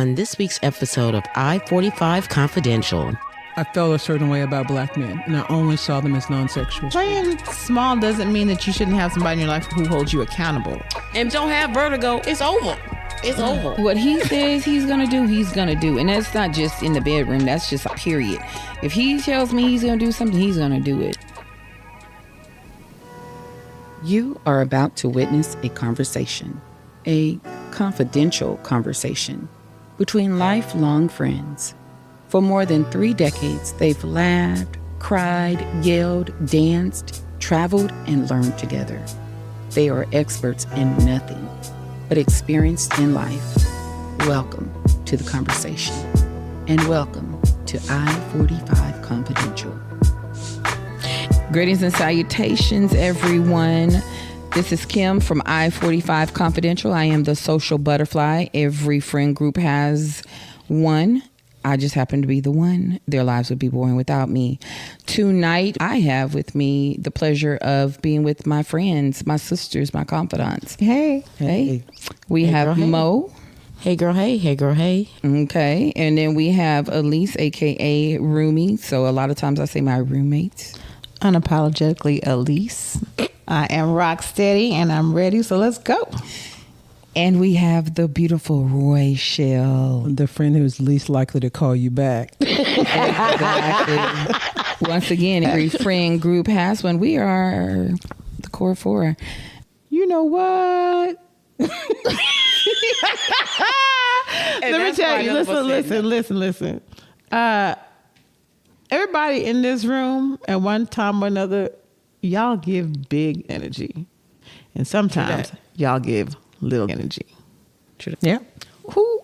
on this week's episode of I-45 Confidential. I felt a certain way about black men, and I only saw them as non-sexual. Playing small doesn't mean that you shouldn't have somebody in your life who holds you accountable. And don't have vertigo, it's over. It's over. What he says he's gonna do, he's gonna do. And that's not just in the bedroom, that's just a period. If he tells me he's gonna do something, he's gonna do it. You are about to witness a conversation, a confidential conversation between lifelong friends. For more than 3 decades, they've laughed, cried, yelled, danced, traveled, and learned together. They are experts in nothing but experienced in life. Welcome to the conversation, and welcome to I-45 Confidential. Greetings and salutations, everyone. This is Kim from I-45 Confidential. I am the social butterfly. Every friend group has one. I just happen to be the one. Their lives would be boring without me. Tonight, I have with me the pleasure of being with my friends, my sisters, my confidants. Hey. We have girl, hey. Mo. Hey girl, hey. Hey girl, hey. Okay. And then we have Elise, a.k.a. Roomie. So a lot of times I say my roommates. Unapologetically Elise. I am Rocksteady and I'm ready, so let's go. And we have the beautiful Roy Shell. The friend who's least likely to call you back. Exactly. Once again, every friend group has one. We are the core 4. You know what? Let me tell you, listen. Everybody in this room at one time or another, y'all give big energy. And sometimes y'all give little energy. Yeah. Who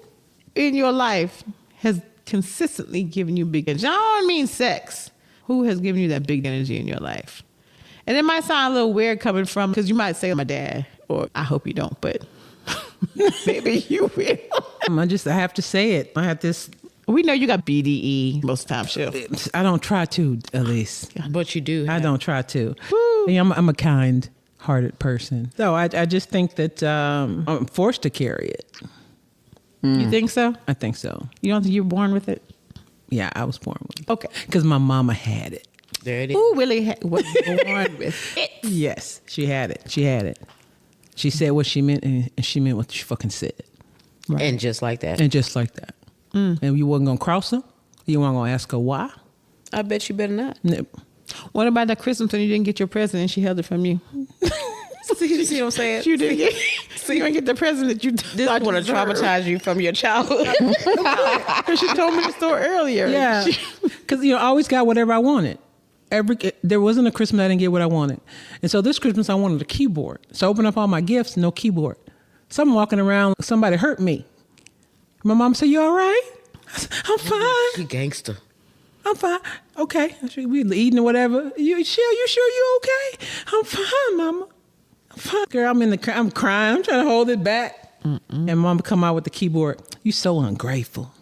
in your life has consistently given you big energy? I don't mean sex. Who has given you that big energy in your life? And it might sound a little weird coming from, because you might say my dad, or I hope you don't, but maybe you will. I have to say it. I have this. We know you got BDE most of the time, Shell. I don't try to, Elise. But you do. I don't try to. Yeah, I'm a kind-hearted person. So I just think that I'm forced to carry it. You think so? I think so. You don't think you were born with it? Yeah, I was born with it. Okay. Because my mama had it. There it is. Who really was born with it? Yes, she had it. She had it. She said what she meant, and she meant what she fucking said. Right. And just like that. And just like that. And you wasn't going to cross her? You weren't going to ask her why? I bet you better not. What about that Christmas when you didn't get your present and she held it from you? See what I'm saying? You didn't get, so you didn't get the present that you This want to traumatize you from your childhood. Because she told me the story earlier. Yeah, because I always got whatever I wanted. There wasn't a Christmas I didn't get what I wanted. And so this Christmas I wanted a keyboard. So I opened up all my gifts, no keyboard. So I'm walking around, somebody hurt me. My mom said, "You all right?" I said, "I'm fine." She gangster. "I'm fine." "Okay." We eating or whatever. You sure you okay?" "I'm fine, Mama. I'm fine." Girl, I'm crying. I'm trying to hold it back. And Mama come out with the keyboard. "You so ungrateful."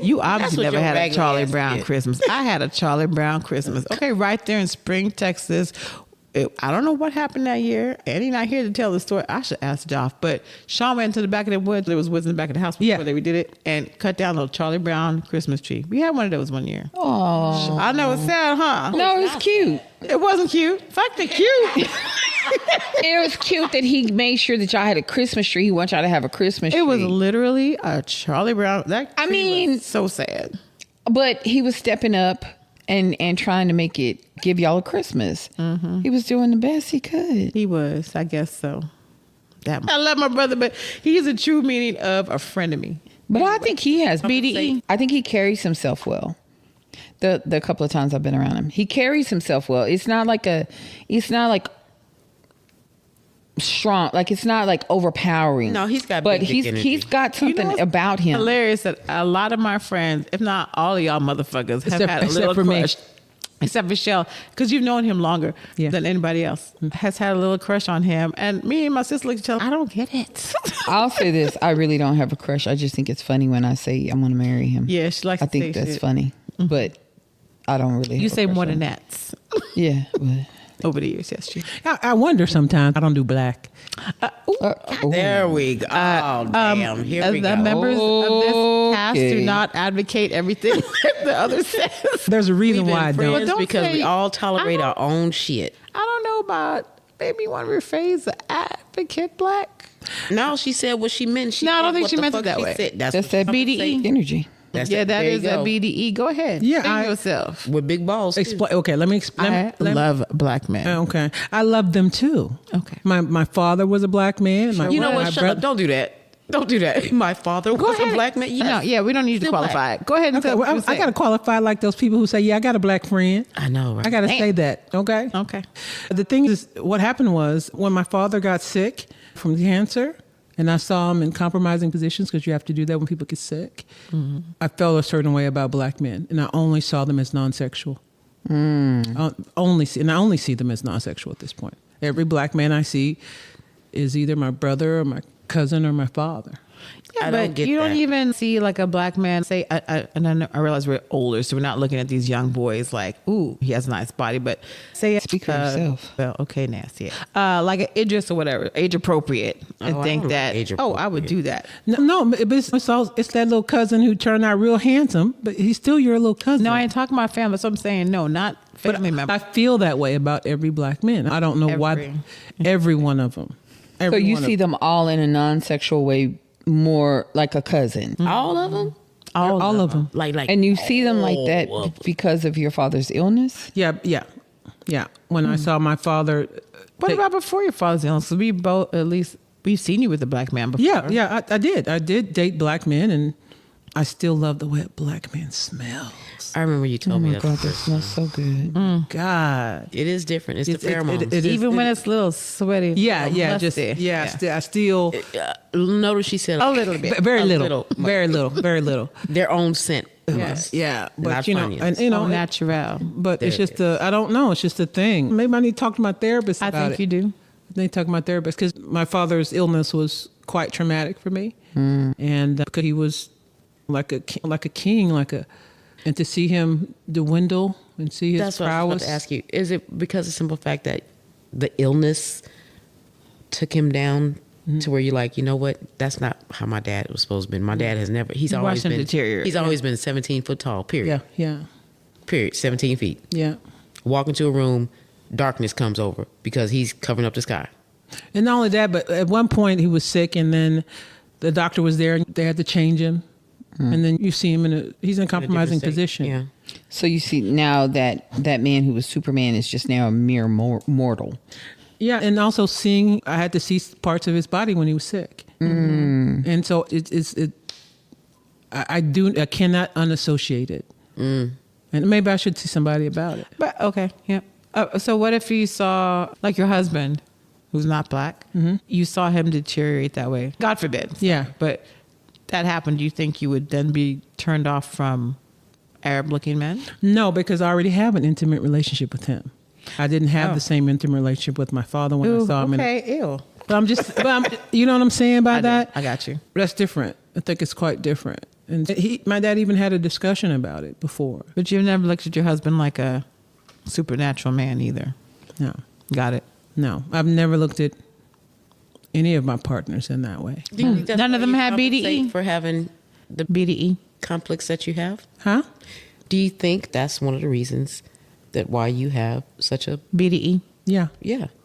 You obviously That's what never had a your Charlie raggedy ass Brown did. Christmas. I had a Charlie Brown Christmas. Okay, right there in Spring, Texas. I don't know what happened that year. Eddie not here to tell the story. I should ask Joff. But Sean went into the back of the woods. There was woods in the back of the house before they redid it, and cut down a little Charlie Brown Christmas tree. We had one of those one year. Oh, I know it's sad, huh? no, it's cute. It wasn't cute. Fuck the cute. It was cute that he made sure that y'all had a Christmas tree. He wants y'all to have a Christmas tree. It was literally a Charlie Brown. That tree I mean, was so sad. But he was stepping up and trying to make it give y'all a Christmas. He was doing the best he could. He was, I guess so. I love my brother, but he's a true meaning of a frenemy. But I think he has BDE. I think he carries himself well. The couple of times I've been around him, he carries himself well. It's not like strong, like it's not like overpowering. No, he's got but big energy. he's got something what's about him. Hilarious that a lot of my friends, if not all of y'all motherfuckers, have had a little for me. crush. Except for Shell, because you've known him longer than anybody else, has had a little crush on him. And me and my sister look at each other, I don't get it. I'll say this, I really don't have a crush. I just think it's funny when I say I'm going to marry him. Yeah, she likes I to think say that's shit. funny, but I don't really You have a say crush more on than him. that. Yeah, but over the years. Yes, true. I wonder sometimes. I don't do black. There we go. Damn. Here we The go. members of this cast do Okay. not advocate everything the other says. There's a reason We've been why I don't. friends don't because say- we all tolerate our own shit. I don't know about. Maybe you want to rephrase the advocate black. No, she said what she meant. She No, I don't meant think what she the meant it fuck that she way. said. That's what that I'm BDE saying. energy. That's Yeah, that that there is you a go. BDE. Go ahead. Yeah, Explain I- yourself. With big balls. too. Okay, let me explain. I love black men. Okay, I love them too. Okay. My father was a black man. You know my what? Shut up. Don't do that. Don't do that. My father was a black man. Yes. No, yeah, we don't need to Still qualify it. Go ahead and Okay, tell well, what I got to qualify like those people who say, "Yeah, I got a black friend." I know, right? I got to Damn. say that. Okay. Okay. The thing is, what happened was when my father got sick from cancer, and I saw him in compromising positions because you have to do that when people get sick. I felt a certain way about black men, and I only saw them as non-sexual. I only see them as non-sexual at this point. Every black man I see is either my brother or my cousin or my father. Yeah, I but don't get you don't that. even see like a black man say, I realize we're older, so we're not looking at these young boys like, ooh, he has a nice body, but say, Speak for yourself. Well, okay, nasty. Like an Idris or whatever, age appropriate, and Oh, I think don't that, age I would do that. No, but it's that little cousin who turned out real handsome, but he's still your little cousin. No, I ain't talking about family. So I'm saying, no, not But family member. I feel that way about every black man. I don't know why. Every one of them. So you see them all in a non-sexual way, more like a cousin. All of them? all of them. Like, And you see them like all that of them. because of your father's illness? Yeah. When I saw my father. What about before your father's illness? We both, at least, we've seen you with a black man before. Yeah, I did. I did date black men, and I still love the way a black man smells. I remember you told Oh me my that. God, that smells so good. God. It is different. It's the pheromones. it is- Even when it- it's a little sweaty. Yeah, musty. I still Notice she said A little bit. very a little, very little. Their own scent. Yes. Yeah, but Not you know, funny. and you know, So natural. but There it's just it I don't know. It's just a thing. Maybe I need to talk to my therapist I about think it. you do. I need to talk to my therapist because my father's illness was quite traumatic for me, and because he was like a king, and to see him dwindle and see his That's what I was prowess. about to ask you. Is it because of the simple fact that the illness took him down to where you're like, you know what? That's not how my dad was supposed to be. My dad has never. He's You always watched him been. deteriorate. He's always been 17 foot tall. Period. Yeah. Period. 17 feet. Yeah. Walk into a room, darkness comes over because he's covering up the sky. And not only that, but at one point he was sick, and then the doctor was there, and they had to change him. And then you see him he's in a compromising Different state. position. Yeah. So you see now that man who was Superman is just now a mere mortal. Yeah, and also I had to see parts of his body when he was sick. And so I cannot unassociate it. And maybe I should see somebody about it. But okay, yeah. So what if you saw like your husband, who's not black, you saw him deteriorate that way? God forbid. Yeah. But that happened. Do you think you would then be turned off from Arab-looking men? No, because I already have an intimate relationship with him. I didn't have the same intimate relationship with my father when I saw him. Ew. But you know what I'm saying by that? I got you. That's different. I think it's quite different. And my dad even had a discussion about it before. But you've never looked at your husband like a supernatural man either. No, Got it. no. I've never looked at any of my partners in that way. Do you think that's None of why them you had compensate BDE? for having the BDE. conflicts that you have? Huh? Do you think that's one of the reasons that why you have such a BDE. Yeah.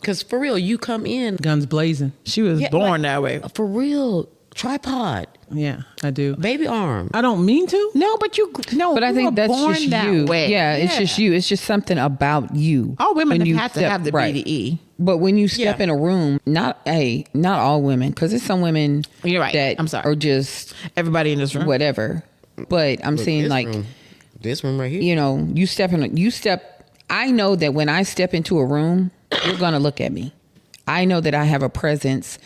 Because for real, you come in Guns blazing. She was Yeah, born like, that way. for real tripod, Yeah, I do. baby arm. I don't mean to. No, but But I you think were that's born just that you. way. Yeah, it's just you. It's just something about you. All women When you have to step- have the right. BDE. But when you step Yeah. in a room, not all women, because there's some women You're right. that I'm sorry. are just Everybody in this room. whatever. But I'm saying like, this room right here. you know, I know that when I step into a room, you're going to look at me. I know that I have a presence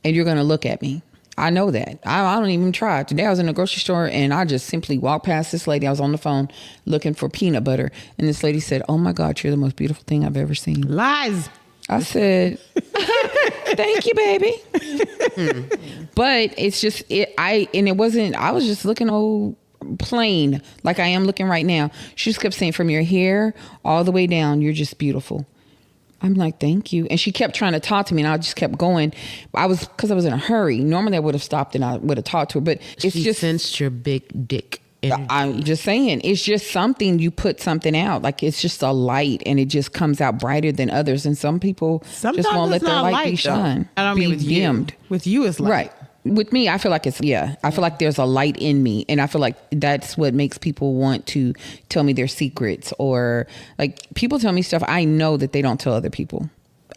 and you're going to look at me. I know that. I don't even try. Today I was in a grocery store and I just simply walked past this lady. I was on the phone looking for peanut butter. And this lady said, "Oh my God, you're the most beautiful thing I've ever seen." Lies. I said, "Thank you, baby." But it's just, I was just looking plain like I am looking right now. She just kept saying, from your hair all the way down, you're just beautiful. I'm like, thank you. And she kept trying to talk to me, and I just kept going. Because I was in a hurry. Normally I would have stopped and I would have talked to her, but it's She just sensed your big dick energy. I'm just saying, it's just something, you put something out, like it's just a light, and it just comes out brighter than others. And some people Sometimes just won't let it's their not light light, be though. shine. I don't mean with dimmed. you. With you, it's light. Right. With me, I feel like it's, I feel like there's a light in me. And I feel like that's what makes people want to tell me their secrets, or like people tell me stuff I know that they don't tell other people.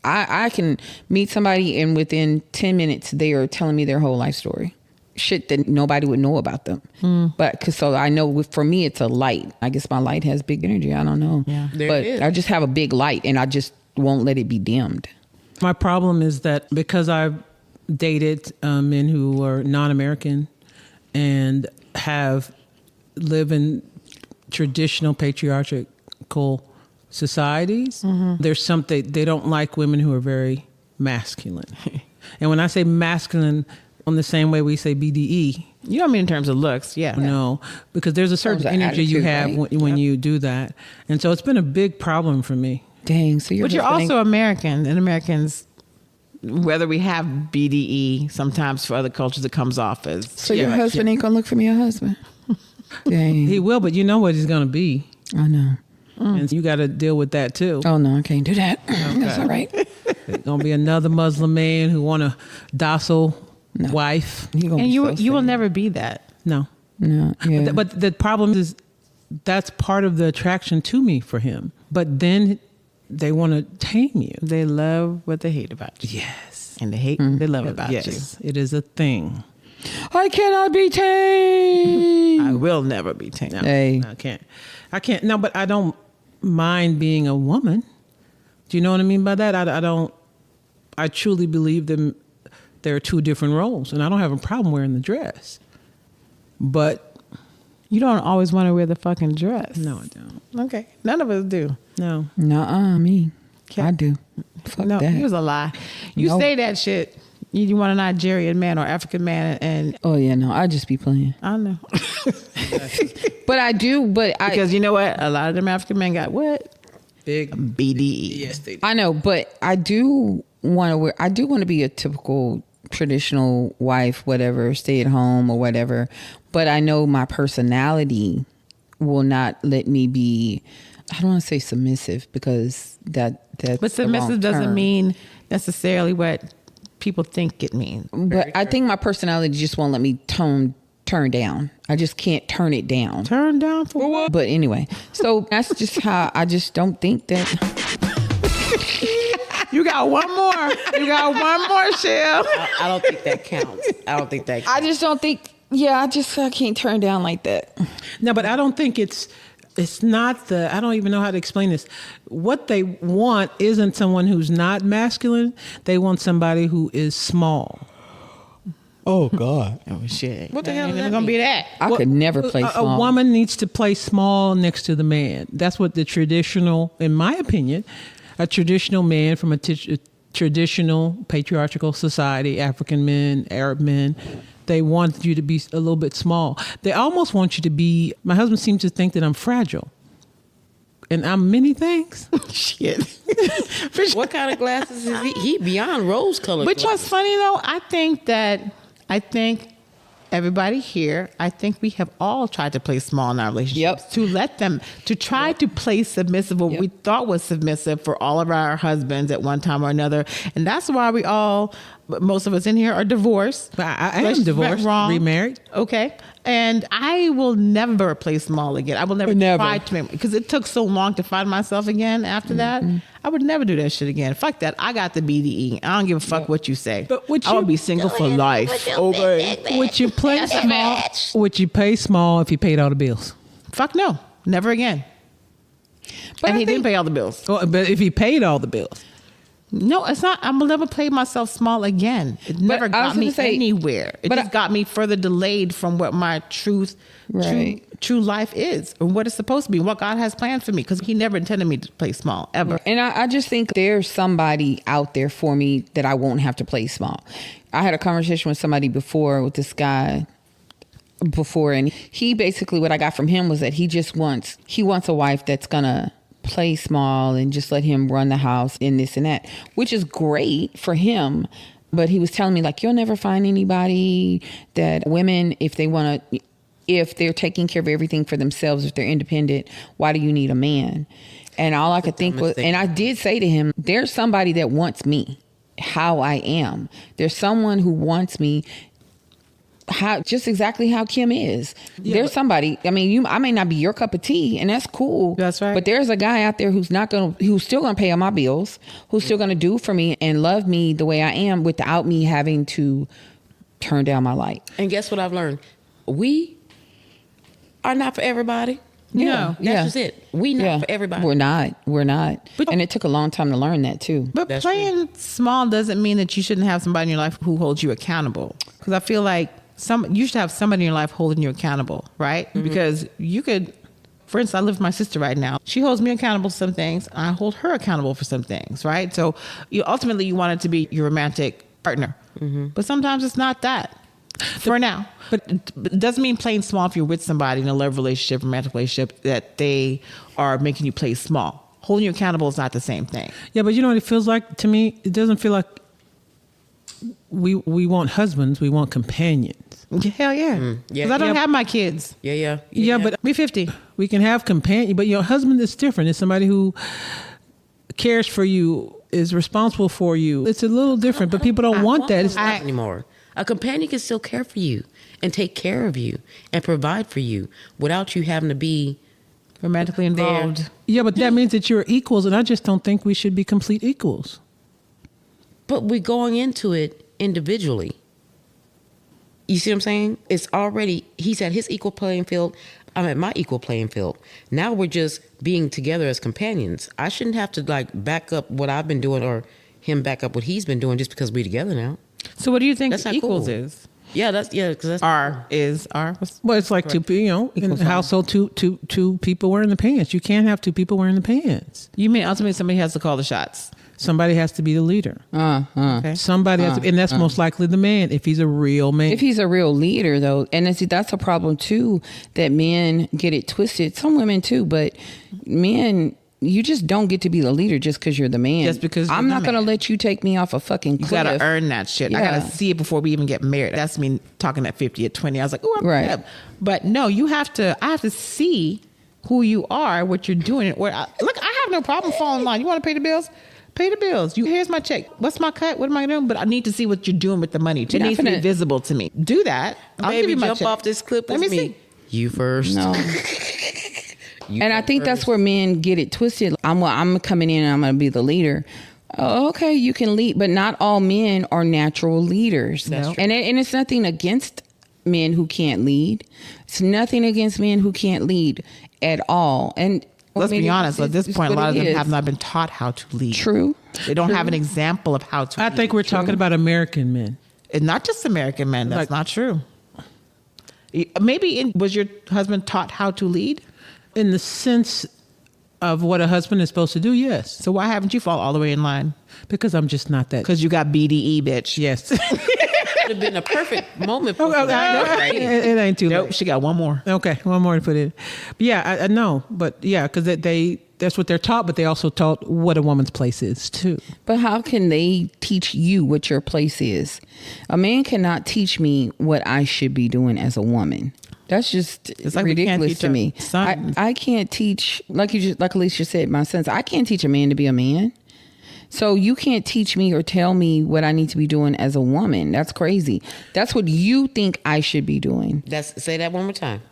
I can meet somebody and within 10 minutes, they are telling me their whole life story. Shit that nobody would know about them. So I know for me, it's a light. I guess my light has big energy. I don't know. Yeah. There But it is. I just have a big light, and I just won't let it be dimmed. My problem is that because I've dated men who are non-American and have live in traditional patriarchal societies, there's something, they don't like women who are very masculine. And when I say masculine, on the same way we say BDE, You don't mean in terms of looks, yeah. no, because there's a certain Terms of energy you attitude, have right? when you do that. And so it's been a big problem for me. Dang. So But you're also American, and Americans, whether we have BDE, sometimes for other cultures it comes off as. So your husband ain't gonna look for me a husband? Dang. He will, but you know what he's going to be. I know. And you got to deal with that too. Oh no, I can't do that. That's all right. There's going to be another Muslim man who want a docile wife. He gonna And be you so you will sad. never be that. No. No. Yeah. But the problem is that's part of the attraction to me for him. But then they want to tame you. They love what they hate about you. Yes. And they hate what they love about Yes. It is a thing. I cannot be tamed. you. I will never be tamed. No, Hey. I can't. No, but I don't mind being a woman. Do you know what I mean by that? I truly believe that there are two different roles, and I don't have a problem wearing the dress. But You don't always want to wear the fucking dress. no, I don't. Okay. None of us do. No. Nuh-uh, me. Okay. I do. Fuck No, that. it was a lie. You Nope. say that shit. You want a Nigerian man or African man, and Oh yeah, no, I just be playing. I know. But I do. Because you know what? A lot of them African men got what? Big. BDE. Yes, they do. I know, but I do want to wear. I do want to be a typical traditional wife, whatever, stay at home or whatever. But I know my personality will not let me be. I don't want to say submissive because that's But the wrong submissive doesn't term. mean necessarily what people think it means. But I think my personality just won't let me turn down. I just can't turn it down. Turn down for what? But anyway, so that's just how I just don't think that. You got one more. You got one more, Shell. I don't think that counts. I don't think that counts. I just don't think. Yeah, I can't turn down like that. No, but I don't think it's not I don't even know how to explain this. What they want isn't someone who's not masculine. They want somebody who is small. Oh, God. Oh, shit. What the hell Ain't does never that gonna mean? be that. I could never play small. A woman needs to play small next to the man. That's what the traditional, in my opinion, a traditional man from a traditional patriarchal society, African men, Arab men, they want you to be a little bit small. They almost want you to be, my husband seems to think that I'm fragile. And I'm many things. Shit. What kind of glasses is he? He beyond rose colored. But what's funny though, I think everybody here, I think we have all tried to play small in our relationships. Yep. To let them, to try to play submissive, what we thought was submissive for all of our husbands at one time or another. And that's why most of us in here are divorced. But I am Relationships went divorced, wrong. remarried. Okay. And I will never play small again. I will never try to make, because it took so long to find myself again after that. I would never do that shit again. Fuck that. I got the BDE. I don't give a fuck what you say. But would I would you- be single for life. Okay. Would you play small? Would you pay small if you paid all the bills? Fuck no. Never again. But And I he didn't think- pay all the bills. Well, but if he paid all the bills, No, it's not. I will never play myself small again. It never I was got me gonna say- anywhere. It but just got me further delayed from what my true life is, or what it's supposed to be, what God has planned for me. Because He never intended me to play small ever. And I just think there's somebody out there for me that I won't have to play small. I had a conversation with somebody before with this guy before, and he basically, what I got from him was that he wants a wife that's gonna play small and just let him run the house and this and that, which is great for him. But he was telling me, like, you'll never find anybody that women, if they're taking care of everything for themselves, if they're independent, why do you need a man? And all I could think was, and I did say to him, there's somebody that wants me, how I am. There's someone who wants me just exactly how Kim is. Yeah, there's somebody, I mean, I may not be your cup of tea, and that's cool. That's right. But there's a guy out there who's still gonna pay all my bills, who's still gonna do for me and love me the way I am without me having to turn down my light. And guess what I've learned? We are not for everybody. No. That's just it. We not for everybody. We're not. And it took a long time to learn that too. But That's playing small doesn't mean that you shouldn't have somebody in your life who holds you accountable. Because I feel like you should have somebody in your life holding you accountable, right? Mm-hmm. Because you could, for instance, I live with my sister right now. She holds me accountable for some things. I hold her accountable for some things, right? So ultimately you want it to be your romantic partner. Mm-hmm. But sometimes it's not that. For now. But it doesn't mean playing small if you're with somebody in a love relationship, romantic relationship, that they are making you play small. Holding you accountable is not the same thing. Yeah, but you know what it feels like to me? It doesn't feel like we want husbands, we want companions. Hell yeah. Yeah. Because I don't have my kids. Yeah, but we 50. We can have companion, but your husband is different. It's somebody who cares for you, is responsible for you. It's a little different, but people don't want that. It's not anymore. A companion can still care for you and take care of you and provide for you without you having to be romantically involved. Yeah, but that means that you're equals, and I just don't think we should be complete equals. But we're going into it individually. You see what I'm saying? It's already, he's at his equal playing field. I'm at my equal playing field. Now we're just being together as companions. I shouldn't have to like back up what I've been doing or him back up what he's been doing just because we're together now. So what do you think That's not equals cool. is? Yeah, because that's R is R. Well, it's like two, in a household, two people wearing the pants. You can't have two people wearing the pants. You mean ultimately somebody has to call the shots? Somebody has to be the leader. Okay. Somebody has to, and that's most likely the man if he's a real man. If he's a real leader, though, and that's a problem too, that men get it twisted. Some women too, but men, you just don't get to be the leader just because you're the man. Just because I'm not going to let you take me off a fucking cliff. You got to earn that shit. Yeah. I got to see it before we even get married. That's me talking at 50, at 20. I was like, oh, I'm right. But no, I have to see who you are, what you're doing. Look, I have no problem falling in line. You want to pay the bills? Pay the bills. Here's my check. What's my cut? What am I doing? But I need to see what you're doing with the money. It needs to be visible to me. Do that. I'll give Baby, you my jump check. off this clip with Let me me. see. You first. No. And I think that's where men get it twisted. I'm coming in and I'm going to be the leader. Oh, okay, you can lead, but not all men are natural leaders. That's true. And it's nothing against men who can't lead. It's nothing against men who can't lead at all. And let's be honest, at this point, a lot of them is. have not been taught how to lead. True. They don't have an example of how to lead. I think we're talking about American men. And not just American men. That's not true. Maybe was your husband taught how to lead? In the sense of what a husband is supposed to do, yes. So why haven't you fall all the way in line? Because I'm just not that. Because you got BDE, bitch. Yes. Would have been a perfect moment for it ain't too Nope, late. she got one more. Okay, one more to put in. But yeah, I know. But yeah, because that's what they're taught, but they also taught what a woman's place is too. But how can they teach you what your place is? A man cannot teach me what I should be doing as a woman. That's just like ridiculous to me. I can't teach, like Alicia said, my sons, I can't teach a man to be a man. So you can't teach me or tell me what I need to be doing as a woman. That's crazy. That's what you think I should be doing. Say that one more time.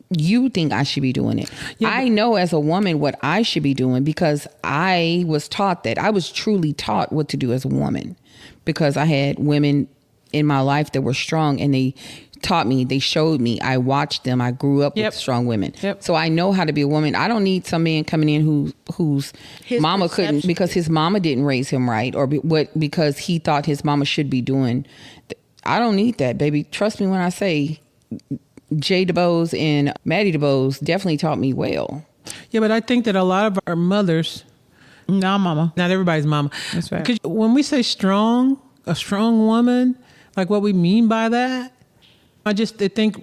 You think I should be doing it. Yeah, I know as a woman what I should be doing because I was taught that. I was truly taught what to do as a woman because I had women in my life that were strong and they taught me, they showed me, I watched them, I grew up with strong women. Yep. So I know how to be a woman. I don't need some man coming in whose mama couldn't, because his mama didn't raise him right or because he thought his mama should be doing. I don't need that, baby. Trust me when I say Jay DeBose and Maddie DeBose definitely taught me well. Yeah, but I think that a lot of our mothers, no, mama, not everybody's mama. That's right. Because when we say strong, a strong woman, like what we mean by that, I think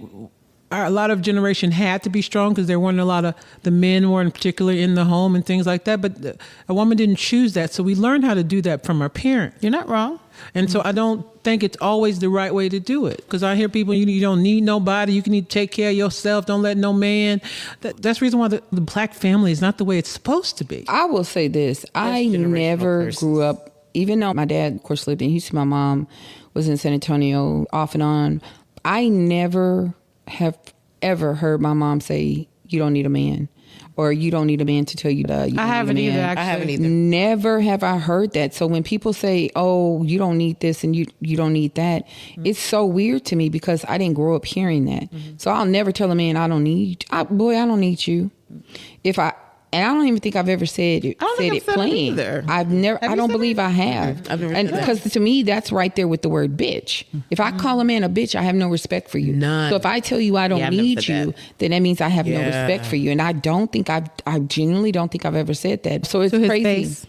a lot of generation had to be strong because there weren't a lot of the men were in particular in the home and things like that. But a woman didn't choose that. So we learned how to do that from our parents. You're not wrong. And so I don't think it's always the right way to do it. Because I hear people, you don't need nobody. You can need to take care of yourself. Don't let no man. That's the reason why the black family is not the way it's supposed to be. I will say this. I never grew up, even though my dad, of course, lived in Houston. My mom was in San Antonio off and on. I never have ever heard my mom say, you don't need a man. Or you don't need a man to tell you that. I haven't either, actually. I haven't either. Never have I heard that. So when people say, oh, you don't need this and you don't need that, it's so weird to me because I didn't grow up hearing that. So I'll never tell a man I don't need I don't need you. And I don't even think I've ever said it plain. Either. I don't believe I have. I've never And said that. because to me, that's right there with the word bitch. If I call a man a bitch, I have no respect for you. None. So if I tell you I don't Yeah, I've never need said you, that. then that means I have no Yeah. respect for you. And I genuinely don't think I've ever said that. So it's To his crazy. face.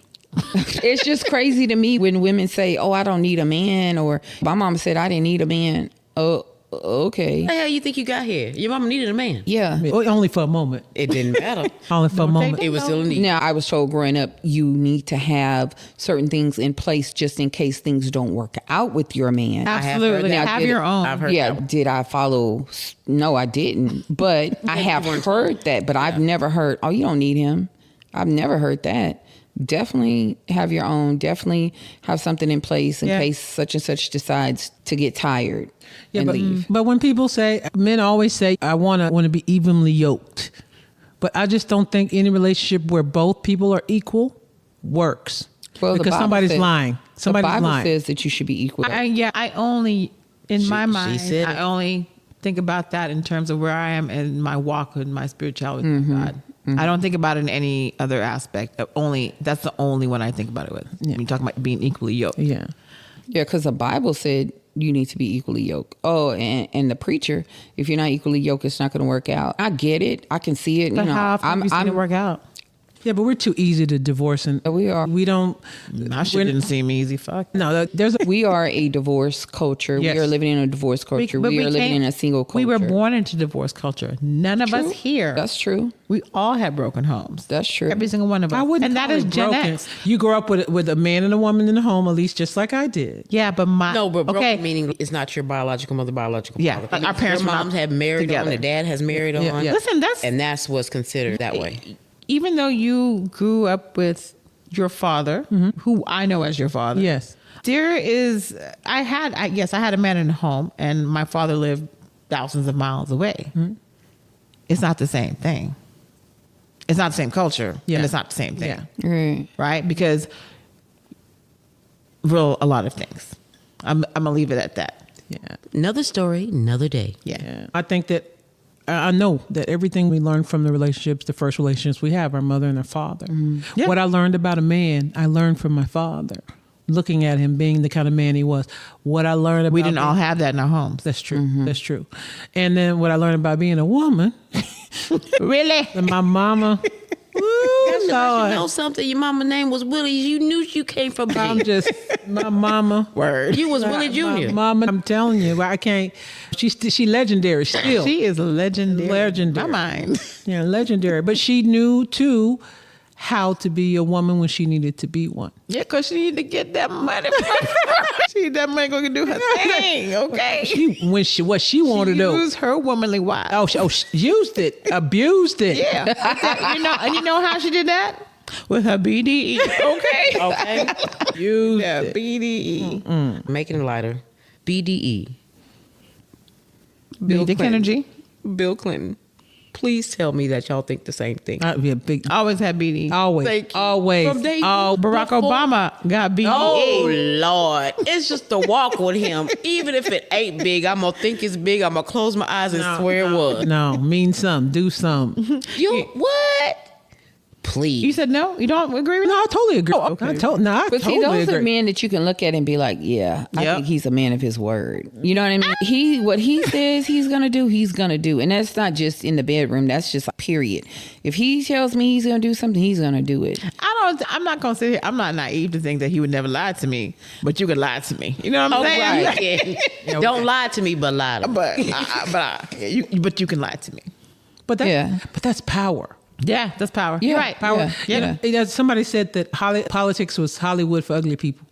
It's just crazy to me when women say, oh, I don't need a man, or my mama said I didn't need a man. Oh, okay. How the hell you think you got here? Your mama needed a man. Yeah. Well, only for a moment. It didn't matter. Only for a moment. It was still a need. Now, I was told growing up, you need to have certain things in place just in case things don't work out with your man. Absolutely. Now, Have did your it- own. I've heard Yeah, that. did I follow? No, I didn't. But I have heard that, but I've never heard, oh, you don't need him. I've never heard that. Definitely have your own. Definitely have something in place in case such and such decides to get tired and leave. But when people say, men always say, I want to be evenly yoked. But I just don't think any relationship where both people are equal works. Well, the because Bible somebody's says- lying. Somebody's the Bible lying. says that you should be equal. I only, in my mind, said I it. only think about that in terms of where I am in my walk with my spirituality with God. I don't think about it in any other aspect. That's the only one I think about it with. When you talk about being equally yoked. Yeah. Yeah, because the Bible said you need to be equally yoked. Oh, and the preacher, if you're not equally yoked, it's not going to work out. I get it. I can see it. But how often have you seen it work out? Yeah, but we're too easy to divorce. And We are. We don't. My shit we're- didn't seem easy. Fuck. No, there's a. We are a divorce culture. Yes. We are living in a divorce culture. But We are living came- in a single culture. We were born into divorce culture. None of us True. here. That's true. We all have broken homes. That's true. Every single one of us. I wouldn't and call that is it Gen broken. X. You grow up with a man and a woman in the home, at least just like I did. Yeah, but No, but broken okay. meaning it's not your biological mother, biological Yeah, father. like our parents Your were not moms have married together. on, the dad has married on. Yeah. Listen, and that's what's considered that way. even though you grew up with your father, who I know as your father. Yes. There is, I had a man in the home, and my father lived thousands of miles away. It's not the same thing. It's not the same culture, Yeah. and it's not the same thing, Yeah. Right. right? Because a lot of things. I'm gonna leave it at that. Yeah. Another story, another day. Yeah. I think that I know that everything we learn from the relationships, the first relationships we have, our mother and our father. Yeah. What I learned about a man, I learned from my father. Looking at him being the kind of man he was. What I learned about We didn't all have that in our homes. That's true. That's true. And then what I learned about being a woman, Really? and my mama. Woo, You know Lord. something? Your mama's name was Willie. You knew you came from I'm big. just my mama. Word. You was Willie My Jr. mama, I'm telling you, I can't. She legendary still. She is legendary. Legendary. My mind. Yeah, legendary. But she knew too how to be a woman when she needed to be one. Yeah, because she needed to get that money. She need that money going to do her thing, okay? What she wanted to do. Use her womanly wife. Oh, she used it, abused it. Yeah. And you know how she did that? With her BDE, okay? Okay. Used Yeah, it. BDE. Making it lighter. BDE. Bill Clinton. Energy. Bill Clinton. Please tell me that y'all think the same thing. Yeah, big. Always had BDE. Always, Thank you. always. From day all Barack before- Obama got BDE. Oh Lord. It's just the walk with him. Even if it ain't big, I'm gonna think it's big. I'm gonna close my eyes and swear it was. No, mean something, do something. You what? Please. You said no? You don't agree with No, I that? totally agree. Oh, okay. I But totally see, those agree. are men that you can look at and be like, yeah, I Yep. think he's a man of his word. You know what I mean? What he says he's gonna do, he's gonna do. And that's not just in the bedroom, that's just a period. If he tells me he's gonna do something, he's gonna do it. I'm not going to sit here. I'm not naive to think that he would never lie to me, but you could lie to me. You know what I'm Oh, saying? right. Yeah. Don't lie to me, but lie to me. But you can lie to me. But that's power. Yeah, that's power. Yeah, You're right. power. Yeah. Yeah, somebody said that politics was Hollywood for ugly people.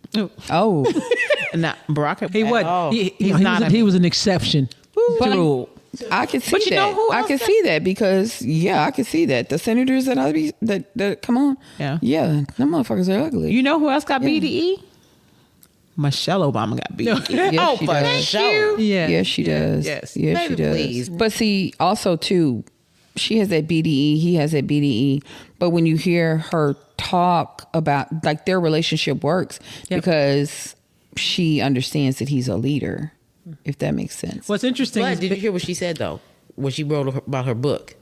Oh, Not Barack. He was. all. He was an exception. But True. I can see But you that. know who I else can that- see that because I can see that the senators that come on, Yeah. them motherfuckers are ugly. You know who else got BDE? Michelle Obama got BDE. Yes, Oh, she for does. sure. Yeah. Yes, she does. Yes. Yes, Baby, she does. please. But see, also too, she has that BDE. He has that BDE. But when you hear her talk about like their relationship works because she understands that he's a leader. If that makes sense. What's interesting But is did you hear what she said though? When she wrote about her book,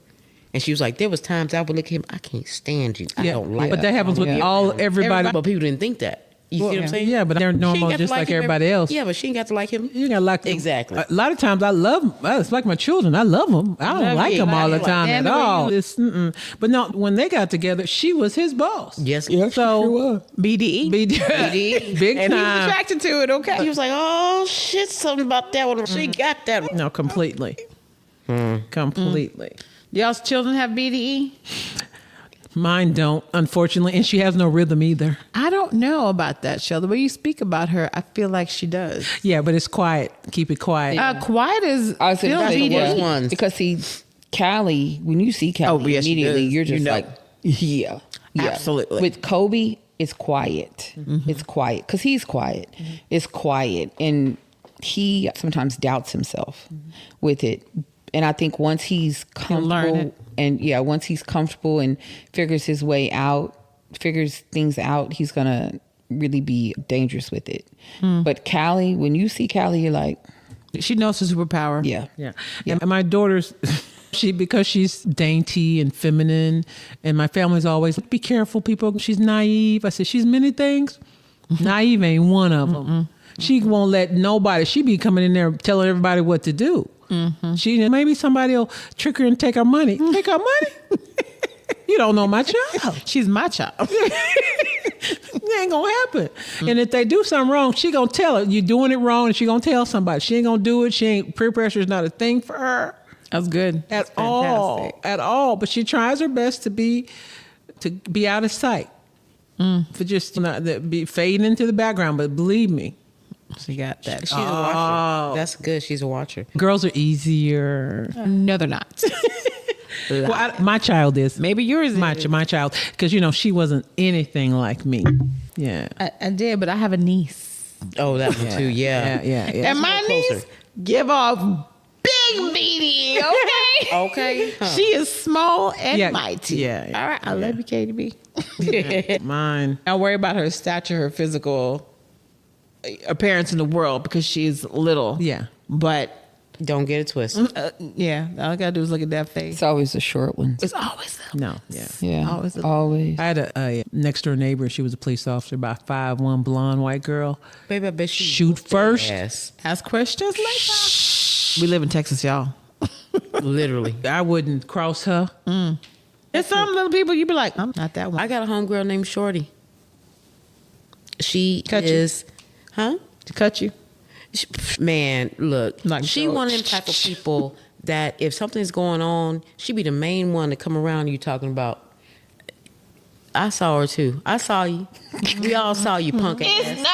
and she was like, "There was times I would look at him, I can't stand you. I don't like." but that happens with everybody. But people didn't think that. You see what I'm saying? Yeah, but they're She ain't normal got to just like him everybody else. Yeah, but she ain't got to like him. You gotta like them. Exactly. A lot of times I love them. It's like my children. I love them. I don't Love like you. them all the Like, time damn at the way all. you- But no, when they got together, she was his boss. Yes. So BDE. BDE. big And he was time. attracted to it, okay. He was like, "Oh shit, something about that one. She got that one." No, completely. Completely. Y'all's children have BDE? Mine don't, unfortunately, and she has no rhythm either. I don't know about that, Shell. The way you speak about her, I feel like she does. Yeah, but it's quiet. Keep it quiet. Quiet is I was still gonna say, the worst BDE. ones. because see, Callie, when you see Callie, Oh, yes, she immediately does. you're just You know. like, yeah, Absolutely. With Kobe, it's quiet. It's quiet because he's quiet. It's quiet, and he sometimes doubts himself with it. And I think once he's He'll learn comfortable, it. and once he's comfortable and figures his way out, figures things out, he's gonna really be dangerous with it. But Callie, when you see Callie, you're like, She knows her superpower. yeah. Yeah. And my daughter's, because she's dainty and feminine, and my family's always, be careful, people. She's naive. I said, she's many things. Naive ain't one of them. She won't let nobody, she be coming in there telling everybody what to do. She, maybe somebody will trick her and take her money. Take her money? You don't know my child. She's my child. It ain't gonna happen. And if they do something wrong, she gonna tell her you're doing it wrong, and she gonna tell somebody. She ain't gonna do it. She ain't, peer pressure is not a thing for her That's good. at That's all. fantastic. At all. But she tries her best to be out of sight. For just not to be fading into the background. But believe me, She got that. She's a watcher. That's good. She's a watcher. girls are easier. No, they're not. Well, my child is. Maybe yours My is. my child, because she wasn't anything like me. Yeah. I did, but I have a niece. Oh, that one too. Yeah. Yeah. And my closer. niece give off big BDE, okay? Okay. Huh. She is small and Yeah. mighty. Yeah. All right, I love you, KDB. Mine. I worry about her stature, her physical appearance in the world because she's little. Yeah. But Don't get it twisted. yeah, all I gotta do is look at that face. It's always the short ones. It's always them. No. Yeah. Yeah, always the- always. I had a next door neighbor. She was a police officer, about 5'1", blonde white girl. Baby, I bet she Shoot first. Yes. Ask questions later. We live in Texas, y'all. Literally. I wouldn't cross her. There's some little people you be like, I'm not that one. I got a homegirl named Shorty. She Cut you. is, huh? To cut you. Man, look, Like she George. one of them type of people that if something's going on, she be the main one to come around you talking about. I saw her too. I saw you. We all saw you, punk ass.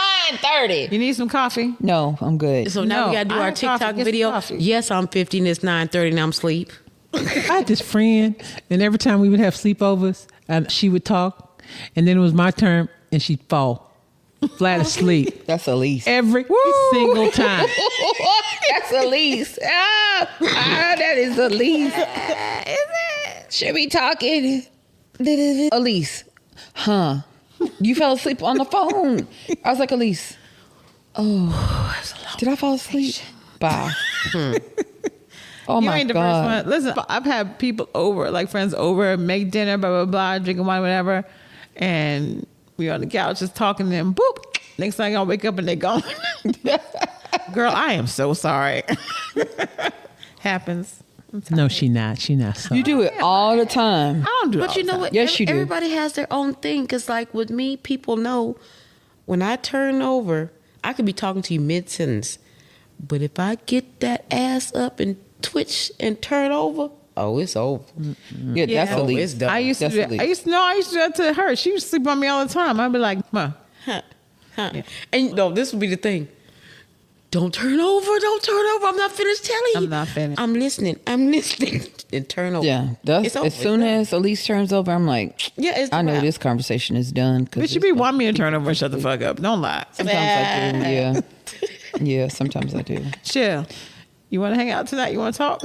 9:30. You need some coffee? No, I'm good. So now No, we gotta do I our have coffee. TikTok Get some video. coffee. Yes, I'm 50 and it's 9:30 and I'm asleep. I had this friend, and every time we would have sleepovers, and she would talk, and then it was my turn, and she'd fall flat asleep That's Elise. every single time. That's Elise. That is Elise. Should be talking. Elise, huh? You fell asleep on the phone. I was like, Elise, did I fall asleep? Bye. Oh You my ain't the God. first one. Listen, I've had people over, like friends over, make dinner, blah, blah, blah, drinking wine, whatever. And we on the couch just talking to them. Boop. Next thing I wake up and they gone. Girl, I am so sorry. Happens. No, she not. She not. Sorry. You do it all the time. I don't do it But all you the know time. what? Yes, you do. Everybody has their own thing. Because, like, with me, people know when I turn over, I could be talking to you mid-sentence. But if I get that ass up and twitch and turn over, oh, it's over. Yeah, that's Oh, a leak. it's done. I used to That's do a leak. I used to do that to her. She used to sleep on me all the time. I'd be like, huh. Huh. And no, this would be the thing. Don't turn over. Don't turn over. I'm not finished telling you. I'm not finished. I'm listening. And turn over. Yeah, that's, It's over. as soon as Elise turns over, I'm like, Yeah, it's I know wrap. this conversation is done. Bitch, you be wanting me to turn over and shut the fuck up. Don't lie. Sometimes I do, yeah. Yeah, sometimes I do. Chill. You want to hang out tonight? You want to talk?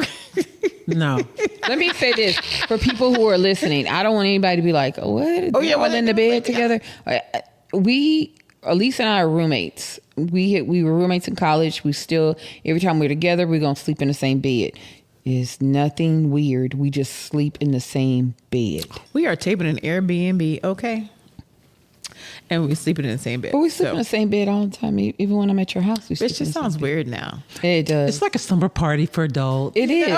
No. Let me say this for people who are listening. I don't want anybody to be like, "Oh, what? Oh, yeah, all what in they the doing? bed together." Elise and I are roommates. We were roommates in college. We still, every time we're together, we're gonna sleep in the same bed. It's nothing weird. We just sleep in the same bed. We are taping an Airbnb, okay? And we sleeping in the same bed. But we sleep So, in the same bed all the time. Even when I'm at your house, we sleep Bitch, in this the sounds same weird now. bed. It does. It's like a slumber party for adults. It is.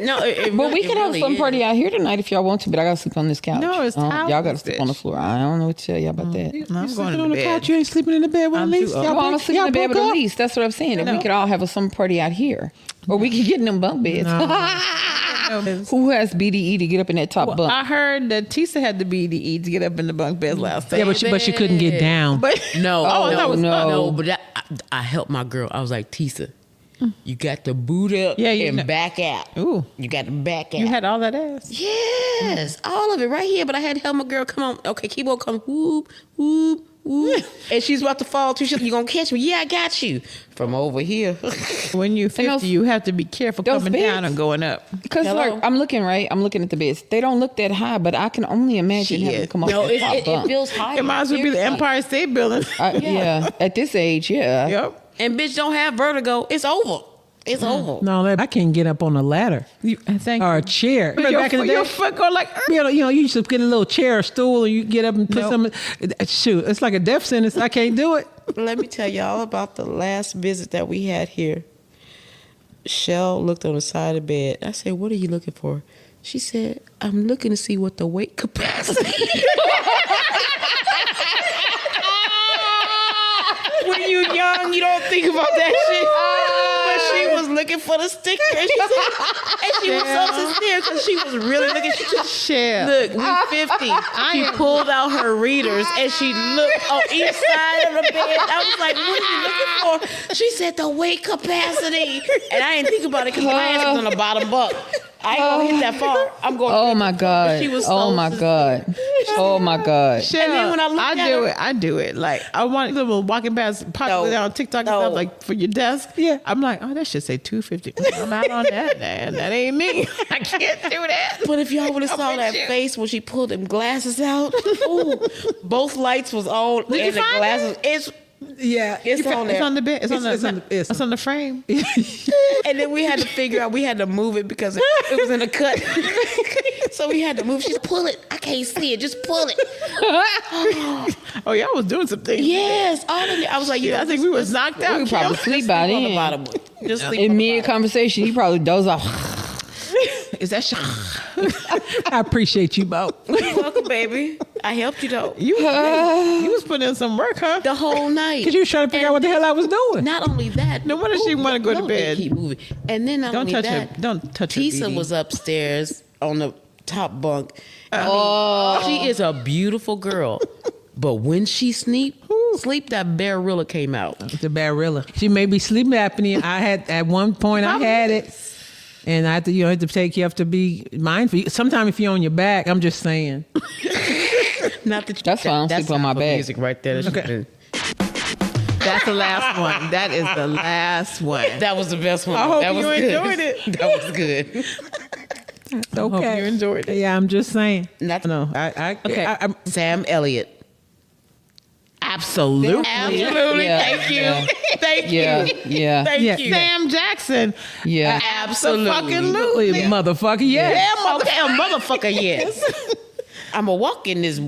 No, But we can have some party out here tonight if y'all want to, but I gotta sleep on this couch. No, it's Y'all towels, gotta sleep on the bitch. floor. I don't know what to tell y'all about that. I'm You going sleeping to on the bed. couch. You ain't sleeping in the bed with I'm Elise. too old. Y'all Well, I'm broke- sleeping in the y'all bed with broke up? Elise. That's what I'm saying. If we No. could all have a summer party out here. Or we could get in them bunk beds. Who has BDE to get up in that top Well, bunk? I heard that Tisa had the BDE to get up in the bunk bed last night. Yeah, but she couldn't get down. But No, Oh, no, that was no. no. But I helped my girl. I was like, Tisa, you got to boot up Yeah, you and know. back out. Ooh. You got to back out. you had all that ass. Yes, all of it right here. But I had to help my girl. Come on, okay, keyboard, come, whoop, whoop, whoop. And she's about to fall too. She's like, you gonna catch me? Yeah, I got you from over here. When you're 50, those- you have to be careful those coming down beds- and going up. Because Hello? like, I'm looking at the beds. They don't look that high, but I can only imagine having to come up no, with a it, top it, bunk. it feels higher. It might as well be the Seriously. Empire State Building. Yeah, at this age, yeah. Yep. And bitch, don't have vertigo. It's over. It's over. No, I can't get up on a ladder Thank or you. a chair. But Remember back in the day? your foot go like, You know, you used to get a little chair or stool and you get up and put Nope. something. Shoot, it's like a death sentence. I can't do it. Let me tell y'all about the last visit that we had here. Shell looked on the side of the bed. I said, "What are you looking for?" She said, "I'm looking to see what the weight capacity." When you young, you don't think about that shit. But she was looking for the sticker, and she was so sincere because she was really looking. She just shit. look, we 50. She pulled out her readers and she looked on each side of the bed. I was like, "What are you looking for?" She said, "The weight capacity," and I didn't think about it because my ass was on the bottom bunk. I ain't gonna hit that far. I'm going. Oh my God. She was Oh so my God. Oh my God. Shell, And then when I looked at do her- it. I do it. Like I want little walking past popular No. on TikTok and No. stuff like for your desk. Yeah. I'm like, oh, that should say 250. I'm not on that, man. That ain't me. I can't do that. But if y'all would have saw with that you. face when she pulled them glasses out, ooh, both lights was on you and the find glasses. It's Yeah. it's on there. It's on the bed. It's on the frame. And then we had to figure out, we had to move it because it was in a cut. So we had to move. She's pull it. I can't see it. Just pull it. Oh, y'all was doing some things. Yes. All of it. I was like, Yeah, I think we was knocked out. We probably Kim. sleep by on the then. bottom one. Just sleep In on the mid bottom. conversation, he probably doze off. Is that I appreciate you both. You're welcome, baby. I helped you though. you was putting in some work, huh? The whole night. Because you was trying to figure out what the hell I was doing. Not only that. No wonder she wanna go to no, they bed. Keep moving. And then not Don't only touch that, her. Don't touch her. Tisa BD. was upstairs on the top bunk. I mean, she is a beautiful girl. But when she sleep, that barilla came out. It's a barilla. She may be sleep apnea. I had at one point I had it. And I had to, have to take, you have to be mindful. Sometimes if you're on your back, I'm just saying. Not that That's why I don't sleep on my sample back. music right there. Okay. That's the last one. That is the last one. That was the best one. I hope that was you good. enjoyed it. That was good. It's I okay. hope you enjoyed it. Yeah, I'm just saying. Not- No, Okay. Sam Elliott. Absolutely. Absolutely. Yeah. Thank you. Yeah. Thank Yeah, you. yeah. Thank Yeah. you. Sam Jackson. Yeah. Absolutely. Motherfucker, yes. Yeah, motherfucker, yes. I'm a walk in this.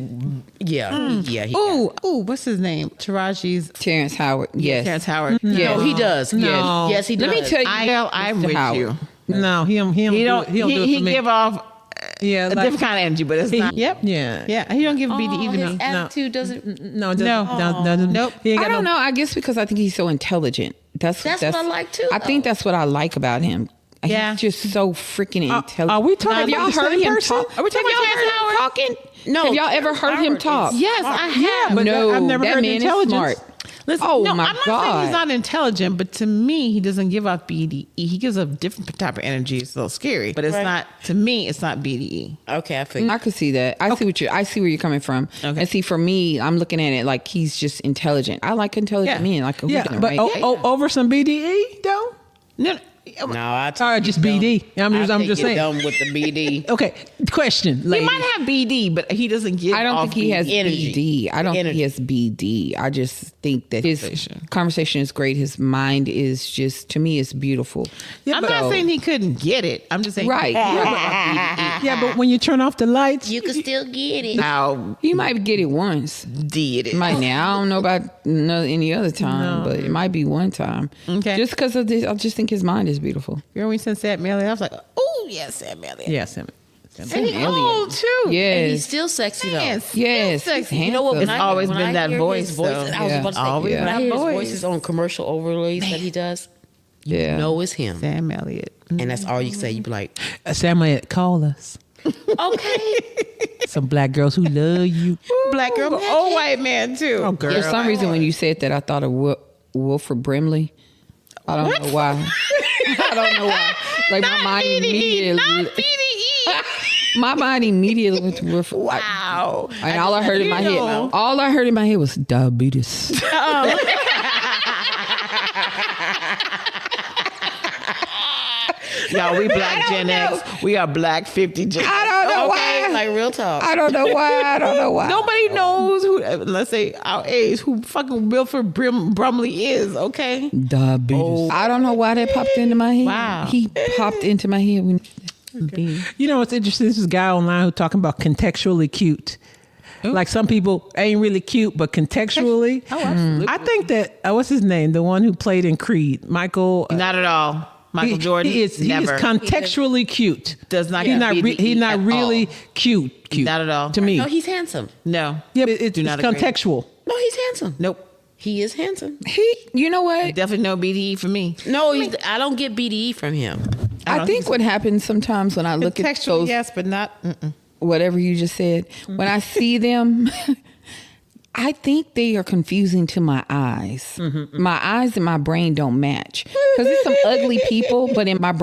Yeah. Yeah. He Ooh, what's his name? Taraji's. Terrence Howard. Yes. Terrence Howard. No, he does. No. Yes, he does. Let me tell you. I'm Mr. with Howard. you. No, he don't do it for He me. give off yeah, a like, different kind of energy, but it's not. Yep. Yeah. Yeah. He don't give BDE to his me. attitude doesn't. No, it doesn't, No. doesn't. Nope. He ain't got I don't no, know. I guess because I think he's so intelligent. That's what I like too, I think though. that's what I like about him. Yeah. He's just so freaking intelligent. Are we talking Have about y'all the heard same him person? talk? Are we talking Have y'all about Terrence heard him Howard? talking? No, Have y'all ever Terrence heard him Howard talk? is- Yes, I have. but No, I've never that heard man is intelligence. smart. Listen, Oh, no, my I'm not God. saying he's not intelligent, but to me, he doesn't give off BDE. He gives a different type of energy. It's a little scary, but it's Right. not. To me, it's not BDE. Okay, I figured. I could see that. I see where you're coming from. Okay. And see, for me, I'm looking at it like he's just intelligent. I like intelligent Yeah. men. Like Yeah, but right? over some BDE though. No, No, I Or just BD. I'm just saying. Done with the BD. Okay, question. he Lady. might have BD, but he doesn't give. I don't off think he has energy. BD. I don't think he Energy. has BD. I just think that his conversation is great. His mind is just, to me, it's beautiful. I'm not saying he couldn't get it. I'm just saying. Right. Yeah, but when you turn off the lights, You can still get it. How You might get it once. did it? Might now. I don't know about any other time, but it might be one time. Okay. Just because of this, I just think his mind is beautiful. You know when we sent Sam Elliott, I was like, oh yes, Sam Elliott. yes, him. And he Sam old too. And he's Yes. still sexy though. Yes, Yes, sexy. he's You know what? handsome. It's always been that hear voice, his though. I was Yeah. about to say, Always when I that hear his voice. voices on commercial overlays that he does, you Yeah. know it's him. Sam Elliott. And that's all you say. You be like, Samuel, call us. okay. Some black girls who love you. Black girl, but old white man too. Oh, girl. For some reason, when you said that, I thought of Wilford Brimley. I don't know why. I don't know why. Like my mind immediately. Not BDE. My mind immediately went to Wilford. Wow. And all I heard in my head, was diabetes. Y'all, we black Gen X. We are black 50 Gen X. I don't know Okay, why. like real talk. I don't know why. Nobody knows who, let's say our age, who fucking Wilford Brumley is, okay? Diabetes. I don't know why that popped into my head. Wow. He popped into my head when. You know what's interesting? This is a guy online who's talking about contextually cute. Like some people ain't really cute, but contextually. Oh, absolutely. I think that what's his name? The one who played in Creed, Michael. Not at all. Michael Jordan. He is Never. contextually cute. Does not He's get not. BDE He's not at really all. cute. Not at all. to me. No, he's handsome. No. Yeah, but it's Do not agree. contextual. No, he's handsome. Nope. He is handsome. You know what? Definitely no BDE for me. No, I don't get BDE from him. I think what happens sometimes when I look at Contextual, those, yes, but not. whatever you just said, when I see them, I think they are confusing to my eyes. My eyes and my brain don't match. Because there's some ugly people, but in my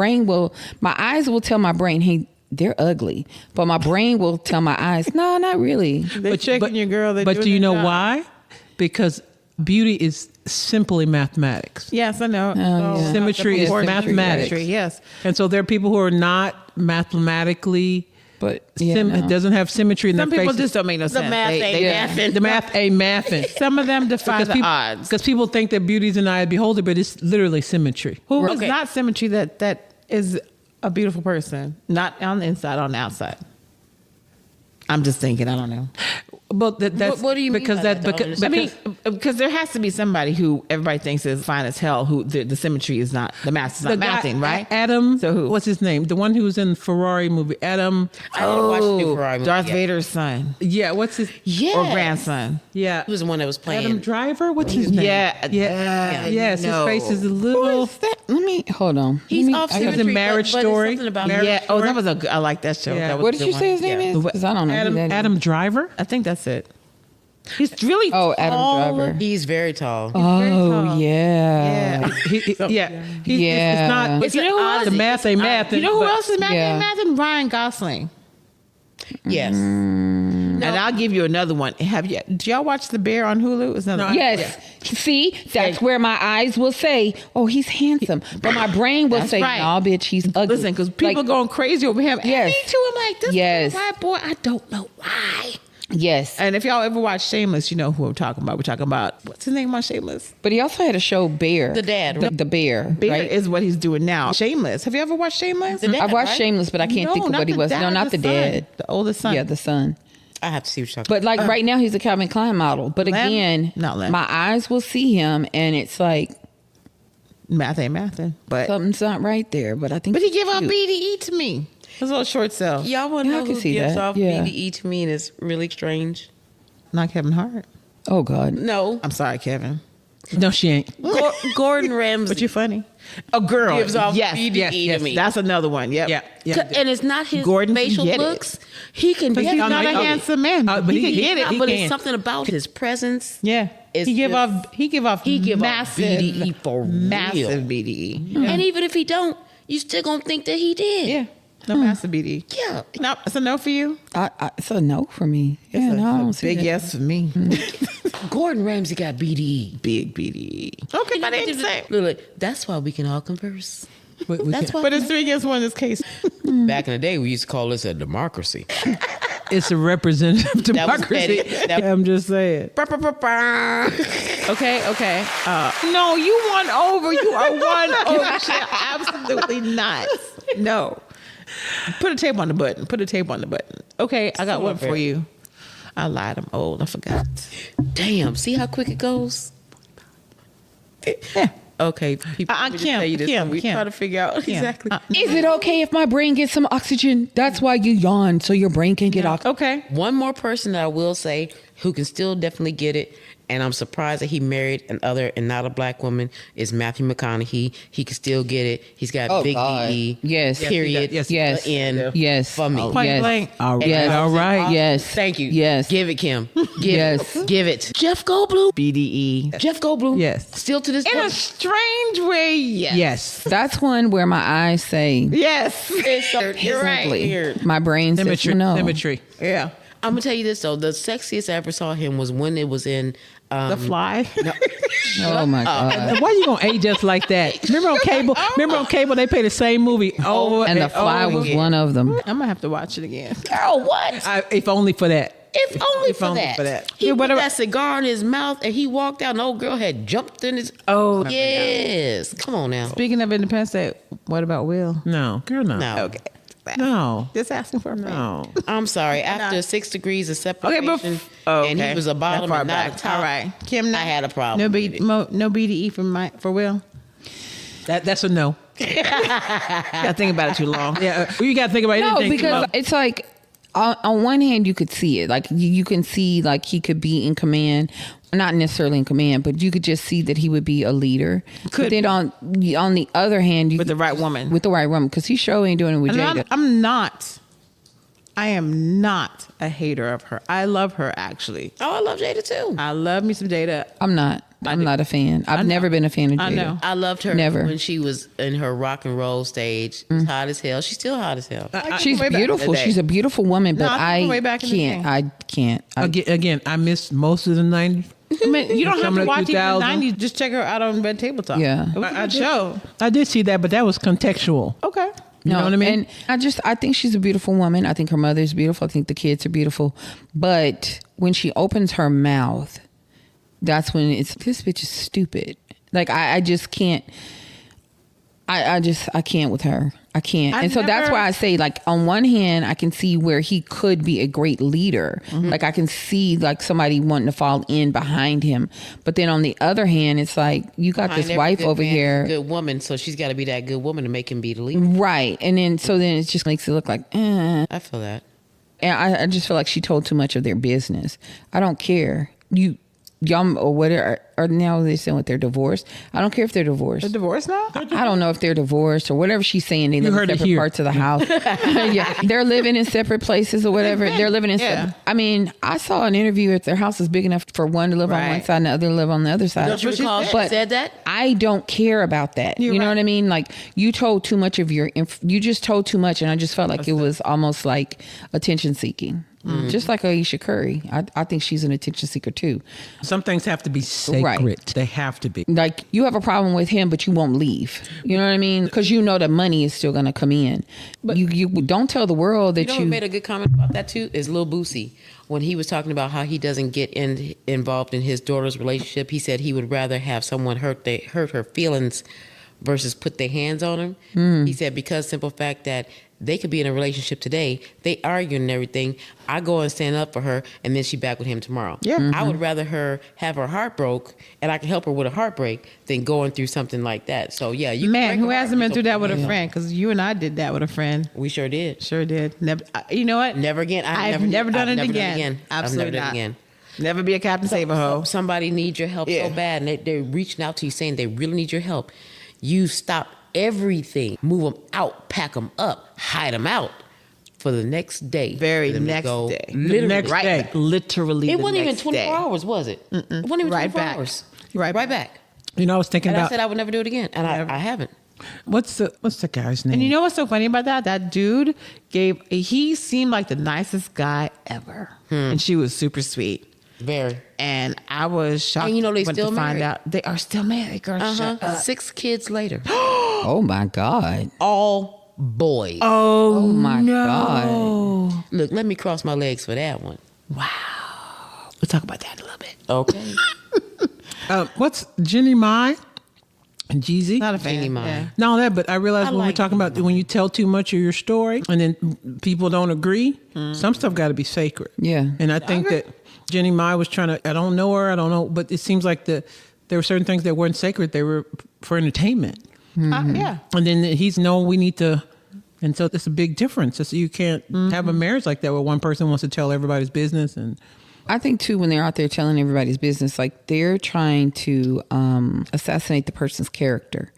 eyes will tell my brain, hey, they're ugly. But my brain will tell my eyes, no, not really. They're checking your girl. They're But doing do you their know job. why? Because beauty is simply mathematics. Yes, I know. yeah. Symmetry is Important mathematics. symmetry, yes. And so there are people who are not mathematically. But It doesn't have symmetry in Some their people faces. just don't make no sense. math ain't mathing. The math ain't mathing. Some of them defy the odds. Because people think that beauty is an eye of the beholder, but it's literally symmetry. Who is Okay. not symmetry that is a beautiful person, not on the inside, on the outside. I'm just thinking. I don't know. But that's What do you mean because by that that? because, I mean, because there has to be somebody who everybody thinks is fine as hell. Who the symmetry is not, the math is not the guy, mathing, right? Adam. So who? What's his name? The one who was in the Ferrari movie. Adam. I didn't watch the new Ferrari movie Darth yet. Vader's son Yeah. What's his? Yes. or grandson. Yeah. He was the one that was playing. Adam Driver. What's his name? Yeah. Yeah. Yes. no. His face is a little. Let me, hold on. He's Let me- off I gotta- symmetry. Marriage but Story. It's something about Marriage Yeah. Oh, Story. that was I like that show. Yeah. That was What the did you one. say his name Yeah. is? Because I don't know who that is. Adam Driver. I think that's it. He's really Oh, Adam tall. Driver. He's very tall. Oh, yeah. Yeah. Yeah. Yeah. It's not. It's an oddity. The math ain't math. You know who else is Yeah. mathing? Ryan Gosling. Yes. And I'll give you another one. Do y'all watch The Bear on Hulu? It's another. Yes. See, that's where my eyes will say, oh, he's handsome. But my brain will That's say, right. no, bitch, he's ugly. Listen, because people Like, going crazy over him. Yes. And me too. I'm like, this Yes. white boy. I don't know why. Yes. And if y'all ever watch Shameless, you know who I'm talking about. We're talking about, what's his name on Shameless? But he also had a show, Bear. The dad, right? The Bear. Bear right? is what he's doing now. Shameless. Have you ever watched Shameless? The dad, I've watched right? Shameless, but I can't think of not what he the was. dad, No, not the son. dad. The oldest son. Yeah, the son. I have to see what you're talking But like right now, he's a Calvin Klein model. But Lem? again, Not Lem. my eyes will see him, and it's like Math ain't mathin'. But something's not right there. But I think. he give off cute. BDE to me. His little short self. Y'all want to Yeah, I know can who see gives that. off Yeah. BDE to me and it's really strange? Not Kevin Hart. Oh God. No. I'm sorry, Kevin. No, she ain't. Gordon Ramsay. But you're funny. A girl Gives off yes, BDE yes, to yes. me. That's another one. Yep. Yeah, yeah. And it's not his Gordon can facial get it. looks. He can But be he's no, not no, a no. handsome man. But he he- can he- get it. he but can. it's something about his presence. Yeah. It's He give just- off. He give off. He give off massive BDE for real. massive BDE. And even if he don't, you still gonna think that he did. Yeah. No massive BDE. Yeah. No, it's a no for you. It's a no for me. Yeah, no, I don't see Big that. yes for me. Gordon Ramsay got BDE. Big BDE. Okay, but I didn't say. Look, that's why we can all converse. We That's can- why. But it's 3 against 1 in this case. Back in the day, we used to call this a democracy. It's a representative That was democracy. petty. That- I'm just saying. Okay. No, you won over. You are one over. Absolutely not. No. Put a tape on the button. Okay, I got one for you. I lied. I'm old. I forgot. Damn, see how quick it goes? Yeah. Okay, people, let me just Kim, tell you this. Kim, we Kim. try to figure out Kim. exactly. Is it okay if my brain gets some oxygen? That's why you yawn, so your brain can get oxygen. Okay. One more person that I will say who can still definitely get it, and I'm surprised that he married an other and not a black woman, is Matthew McConaughey. He can still get it. He's got Oh, big God. DE. Yes. Period. Yes, yes, In yes. for me. Point Yes. blank. All right. Yes. All right. Yes. Thank you. Yes. Give it, Kim. Yes. Give it. Jeff Goldblum. BDE. Jeff Goldblum. Yes. Still to this In a point. strange way, yes. Yes. That's one where my eyes say, Yes. It's so you're right. simply, my brain says Symmetry. no. Symmetry. Yeah. I'm gonna tell you this though. The sexiest I ever saw him was when it was in The Fly. Oh my God. Why you gonna age us like that? Remember on cable? Remember on cable they play the same movie over And The Fly over was again? one of them. I'm gonna have to watch it again. Girl, what? If only for that. If only If for only that. for that. He Yeah, put whatever- that cigar in his mouth and he walked out and the old girl had jumped in his. Oh, Yes. Come on now. Speaking of Independence Day, what about Will? No, girl, no. No. Okay. No. Just asking for a friend. No. I'm sorry. After 6 degrees of separation, Okay, and he was a bottom and not a top. All right, Kim. I had a problem. No BDE for Will. That's a no. Gotta think about it too long. Yeah, you got to think about it. No, because it's like on one hand you could see it, like you can see like he could be in command, not necessarily in command, but you could just see that he would be a leader. But then on the other hand, you With the right woman. with the right woman, because he sure ain't doing it with Jada. I am not a hater of her. I love her actually. Oh, I love Jada too. I love me some Jada. I'm not a fan. I've never been a fan of Jada. I know. I loved her Never. when she was in her rock and roll stage. Hot as hell. She's still hot as hell. She's way back in the beautiful. day. She's a beautiful woman, but No, I think way back in the can't. day. I can't. Again, I missed most of the 90s. I mean, you don't have Some to of the watch even 2000s. the 90s. Just check her out on Red Table Talk. Yeah. It was a good show. I did see that, but that was contextual. Okay. You know what I mean? And I think she's a beautiful woman. I think her mother is beautiful. I think the kids are beautiful. But when she opens her mouth, that's when this bitch is stupid. Like I just can't. I can't with her. I can't. And so that's why I say, like, on one hand, I can see where he could be a great leader. Like I can see like somebody wanting to fall in behind him. But then on the other hand, it's like you got Behind this every wife good over man is a here. good woman, so she's got to be that good woman to make him be the leader. Right. And then it just makes it look like, I feel that. And I just feel like she told too much of their business. I don't care. Y'all or whatever, or now they're saying what they're divorced. I don't care if they're divorced. They're divorced now? I don't know if they're divorced or whatever she's saying. They live heard in it separate here. parts of the house. Yeah, they're living in separate places or whatever. They're living in. Yeah. I mean, I saw an interview if their house is big enough for one to live on one Right. side and the other to live on the other side. Don't you recall she But said that? I don't care about that. You're You know right. what I mean? Like you told too much of you just told too much, and I just felt like it was almost like attention seeking. Just like Aisha Curry, I think she's an attention seeker too. Some things have to be sacred. sacred. They have to be. Like, you have a problem with him, but you won't leave. You know what I mean? Because you know the money is still going to come in. But you don't tell the world that You know who made a good comment about that too? Is Lil Boosie. When he was talking about how he doesn't get involved in his daughter's relationship, he said he would rather have someone hurt her feelings versus put their hands on him. He said because simple fact that they could be in a relationship today, they arguing and everything. I go and stand up for her, and then she back with him tomorrow. Yeah. I would rather her have her heart broke, and I can help her with a heartbreak than going through something like that. So yeah, you Man, who hasn't been through that with a Yeah. friend? Because you and I did that with a friend. We sure did. Sure did. Never. You know what? Never again. I've never done it again. I've never Absolutely done it not. again. Never be a Captain Save-A-Ho. Somebody needs your help Yeah. so bad, and they're reaching out to you saying they really need your help. You stop everything, move them out, pack them up, hide them out for the next day. Very For them to next go day. Literally. Next right day. back. Literally. It the wasn't even next 24 day. hours, was it? It wasn't even 24 Right back. hours. Right Right back. You know, I was thinking And I about said I would never do it again, and I haven't. what's the guy's name? And you know what's so funny about that? That dude he seemed like the nicest guy ever. And she was super sweet. Very. And I was shocked And you know they when still to find married. out they are still married, girl. Shut up. 6 kids later. Oh my God. All boys. Oh my God. Look, let me cross my legs for that one. Wow. We'll talk about that in a little bit. Okay. What's Jenny Mai and Jeezy? Not a fan. Jeannie Mai. Yeah. Not all that, but I realized I when we're like talking about when you tell too much of your story and then people don't agree, some stuff got to be sacred. Yeah. And I think that Jenny Mai was trying to, I don't know her, I don't know, but it seems like there were certain things that weren't sacred. They were for entertainment. Yeah. And then he's, no, we need to, and so it's a big difference. It's, you can't have a marriage like that where one person wants to tell everybody's business. And I think too, when they're out there telling everybody's business, like they're trying to assassinate the person's character.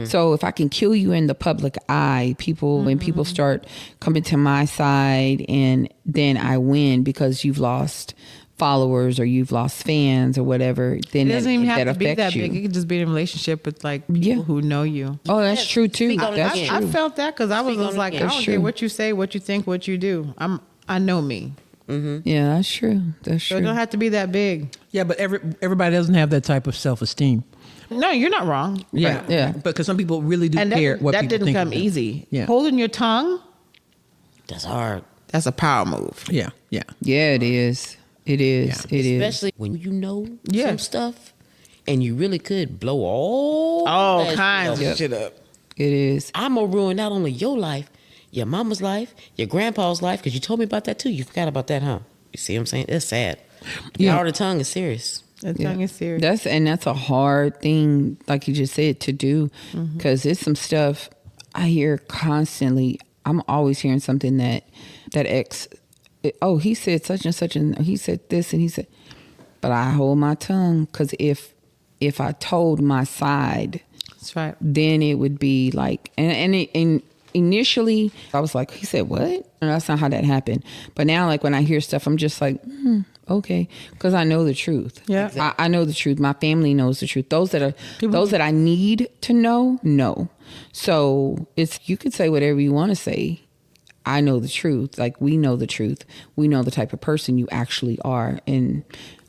So if I can kill you in the public eye, when people start coming to my side, and then I win because you've lost followers or you've lost fans or whatever, then It doesn't even have that to be affects that you. big. It could just be in a relationship with like people Yeah. who know you. Oh, that's true too. Speak on it That's again. I true. felt that because I was Speak on just it like, I again. don't That's care true. what you say, what you think, what you do. I know me. Yeah, that's true. That's So it true. don't have to be that big. yeah, but everybody doesn't have that type of self-esteem. No, you're not wrong. Yeah. Yeah. Because some people really do And care that, what that people didn't think come of them. easy. Yeah. Holding your tongue, That's hard. that's a power move. Yeah. Yeah. Yeah, it is. It is. Yeah. It is. Especially when you know Yeah. some stuff and you really could blow all All that kinds shit up. of shit up. It is. I'm gonna ruin not only your life, your mama's life, your grandpa's life, because you told me about that too. You forgot about that, huh? You see what I'm saying? It's sad. The Yeah. power of the tongue is serious. That Yeah. tongue is serious. That's a hard thing, like you just said, to do, because it's some stuff I hear constantly. I'm always hearing something that ex, oh, he said such and such, and he said this, and he said, but I hold my tongue, because if I told my side, That's right. then it would be like, and initially I was like, he said what? And that's not how that happened. But now, like when I hear stuff, I'm just like, okay, because I know the truth. Yeah. I know the truth. My family knows the truth. Those that I need to know. So you could say whatever you want to say. I know the truth. Like, we know the truth. We know the type of person you actually are, and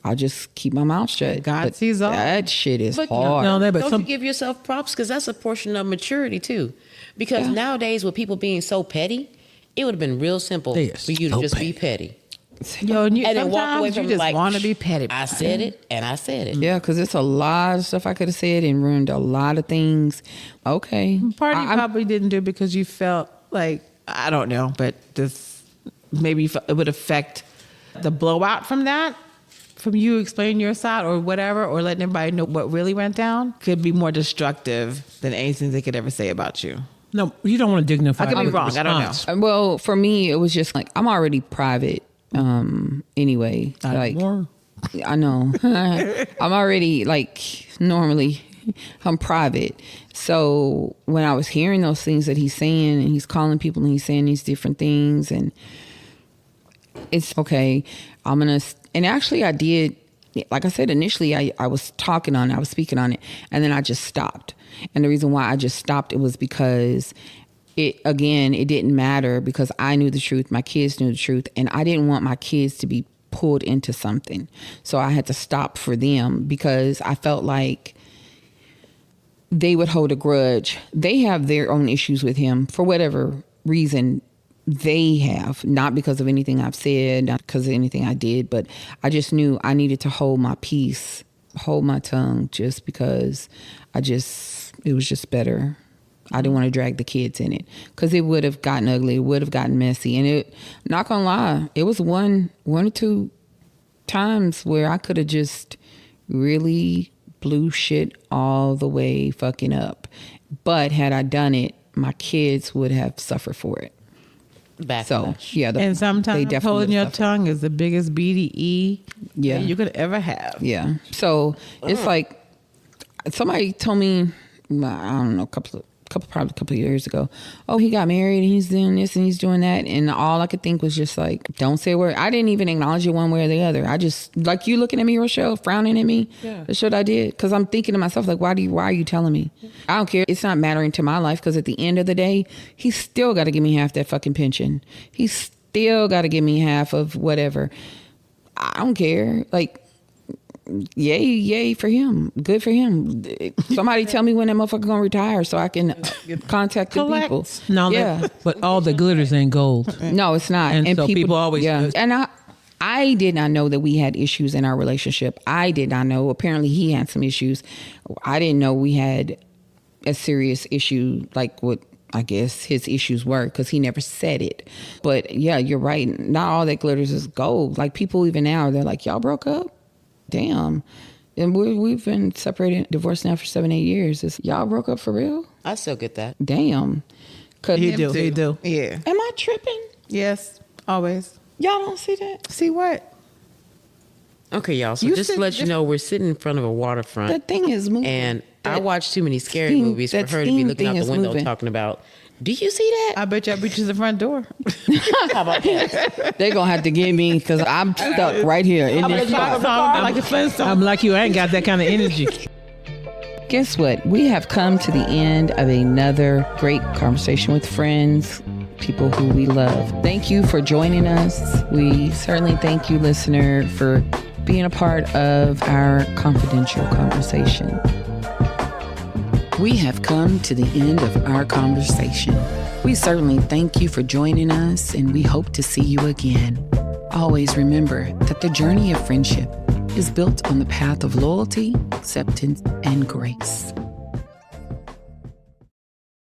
I'll just keep my mouth shut. God But sees all. That shit is But hard. No, that, but Don't some, you give yourself props? Because that's a portion of maturity too. Because nowadays, with people being so petty, it would have been real simple They are for you to so just be petty. petty. Yo, and And then walk away sometimes from you it just like, want to be petty. I said it, and I said it. Yeah, because it's a lot of stuff I could have said and ruined a lot of things. Okay. Part of you I'm- probably didn't do it because you felt like, I don't know, but maybe it would affect the blowout from that, from you explaining your side or whatever, or letting everybody know what really went down, could be more destructive than anything they could ever say about you. no, you don't want to dignify. I could be with wrong. I don't know. response. Well, for me, it was just like, I'm already private anyway. Not like, anymore. I know. I'm already, like, normally, I'm private. So when I was hearing those things that he's saying, and he's calling people and he's saying these different things, and it's okay. And actually I did, like I said, initially I was talking on it, I was speaking on it, and then I just stopped. And the reason why I just stopped, it was because it didn't matter, because I knew the truth, my kids knew the truth, and I didn't want my kids to be pulled into something. So I had to stop for them because I felt like they would hold a grudge. They have their own issues with him for whatever reason they have, not because of anything I've said, not because of anything I did, but I just knew I needed to hold my peace, hold my tongue, just because it was just better. I didn't want to drag the kids in it because it would have gotten ugly. It would have gotten messy. And not gonna lie, it was one or two times where I could have just really blew shit all the way fucking up. But had I done it, my kids would have suffered for it. Backlash. Yeah. And sometimes definitely holding your suffered. tongue is the biggest BDE that you could ever have. Yeah. So it's like somebody told me, I don't know, a couple of years ago, oh, he got married and he's doing this and he's doing that. And all I could think was just like, don't say a word. I didn't even acknowledge it one way or the other. I just, like you looking at me, Rochelle, frowning at me. Yeah. That's what I did. Because I'm thinking to myself, like, why are you telling me? I don't care. It's not mattering to my life because at the end of the day, he's still got to give me half that fucking pension. He's still got to give me half of whatever. I don't care. Like, yay for him. Good for him. Somebody tell me when that motherfucker gonna retire so I can contact the people. No, but all the glitters ain't gold. No, it's not. And so people always... Yeah. And I did not know that we had issues in our relationship. I did not know. Apparently he had some issues. I didn't know we had a serious issue like what I guess his issues were because he never said it. But yeah, you're right. Not all that glitters is gold. Like people even now, they're like, y'all broke up? Damn. And we've been separated, divorced now for 7-8 years. Y'all broke up for real? I still get that. Damn. He do. Yeah. Am I tripping? Yes, always. Y'all don't see that? See what? Okay, y'all. So You just to sit- let you know, we're sitting in front of a waterfront. That thing is moving. And I That watch too many scary steam- movies for that her to be steam looking out thing the is window moving. talking about, do you see that? I bet you I reaches the front door. How about that? They're going to have to get me because I'm stuck right here in this spot. Like a Flintstone. I'm like you. I ain't got that kind of energy. Guess what? We have come to the end of another great conversation with friends, people who we love. Thank you for joining us. We certainly thank you, listener, for being a part of our confidential conversation. We have come to the end of our conversation. We certainly thank you for joining us, and we hope to see you again. Always remember that the journey of friendship is built on the path of loyalty, acceptance, and grace.